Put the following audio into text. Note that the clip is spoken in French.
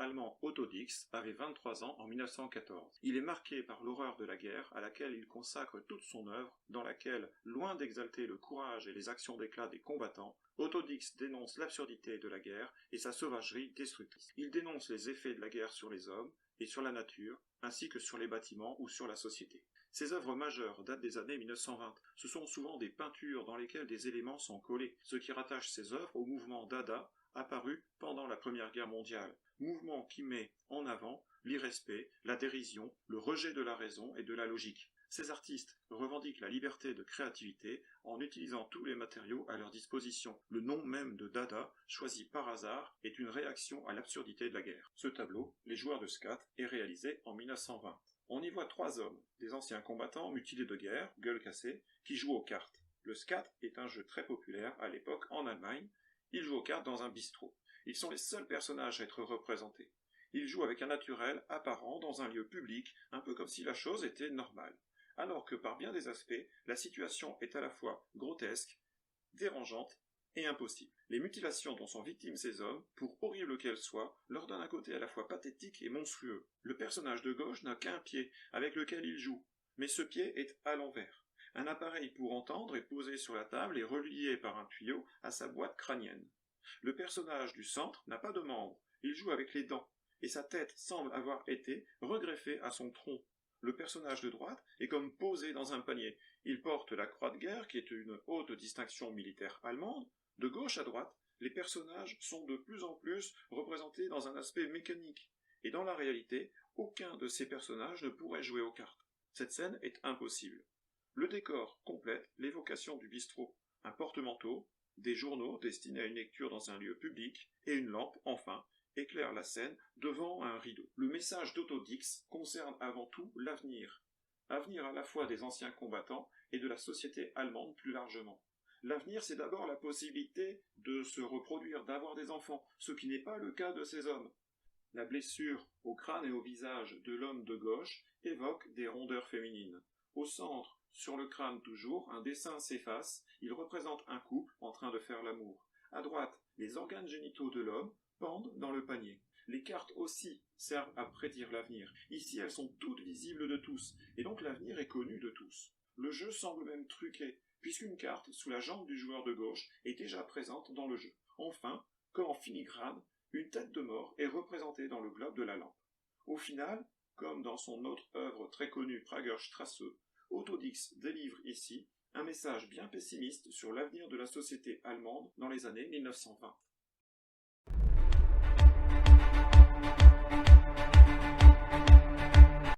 allemand Otto Dix avait 23 ans en 1914. Il est marqué par l'horreur de la guerre à laquelle il consacre toute son œuvre, dans laquelle, loin d'exalter le courage et les actions d'éclat des combattants, Otto Dix dénonce l'absurdité de la guerre et sa sauvagerie destructrice. Il dénonce les effets de la guerre sur les hommes et sur la nature, ainsi que sur les bâtiments ou sur la société. Ses œuvres majeures datent des années 1920. Ce sont souvent des peintures dans lesquelles des éléments sont collés, ce qui rattache ses œuvres au mouvement Dada, apparu pendant la Première Guerre mondiale, mouvement qui met en avant l'irrespect, la dérision, le rejet de la raison et de la logique. Ces artistes revendiquent la liberté de créativité en utilisant tous les matériaux à leur disposition. Le nom même de Dada, choisi par hasard, est une réaction à l'absurdité de la guerre. Ce tableau, Les joueurs de skat, est réalisé en 1920. On y voit 3 hommes, des anciens combattants mutilés de guerre, gueule cassée, qui jouent aux cartes. Le skat est un jeu très populaire à l'époque en Allemagne. Ils jouent aux cartes dans un bistrot. Ils sont les seuls personnages à être représentés. Ils jouent avec un naturel apparent dans un lieu public, un peu comme si la chose était normale. Alors que par bien des aspects, la situation est à la fois grotesque, dérangeante et impossible. Les mutilations dont sont victimes ces hommes, pour horribles qu'elles soient, leur donnent un côté à la fois pathétique et monstrueux. Le personnage de gauche n'a qu'un pied, avec lequel il joue, mais ce pied est à l'envers. Un appareil pour entendre est posé sur la table et relié par un tuyau à sa boîte crânienne. Le personnage du centre n'a pas de membres, il joue avec les dents, et sa tête semble avoir été regreffée à son tronc. Le personnage de droite est comme posé dans un panier. Il porte la croix de guerre, qui est une haute distinction militaire allemande. De gauche à droite, les personnages sont de plus en plus représentés dans un aspect mécanique. Et dans la réalité, aucun de ces personnages ne pourrait jouer aux cartes. Cette scène est impossible. Le décor complète l'évocation du bistrot. Un porte-manteau, des journaux destinés à une lecture dans un lieu public, et une lampe, enfin, éclaire la scène devant un rideau. Le message d'Otto Dix concerne avant tout l'avenir. Avenir à la fois des anciens combattants et de la société allemande plus largement. L'avenir, c'est d'abord la possibilité de se reproduire, d'avoir des enfants, ce qui n'est pas le cas de ces hommes. La blessure au crâne et au visage de l'homme de gauche évoque des rondeurs féminines. Au centre, sur le crâne toujours, un dessin s'efface, il représente un couple en train de faire l'amour. À droite, les organes génitaux de l'homme pendent dans le panier. Les cartes aussi servent à prédire l'avenir. Ici, elles sont toutes visibles de tous, et donc l'avenir est connu de tous. Le jeu semble même truqué, puisqu'une carte sous la jambe du joueur de gauche est déjà présente dans le jeu. Enfin, comme en filigrane, une tête de mort est représentée dans le globe de la lampe. Au final, comme dans son autre œuvre très connue Pragerstrasse, Otto Dix délivre ici un message bien pessimiste sur l'avenir de la société allemande dans les années 1920.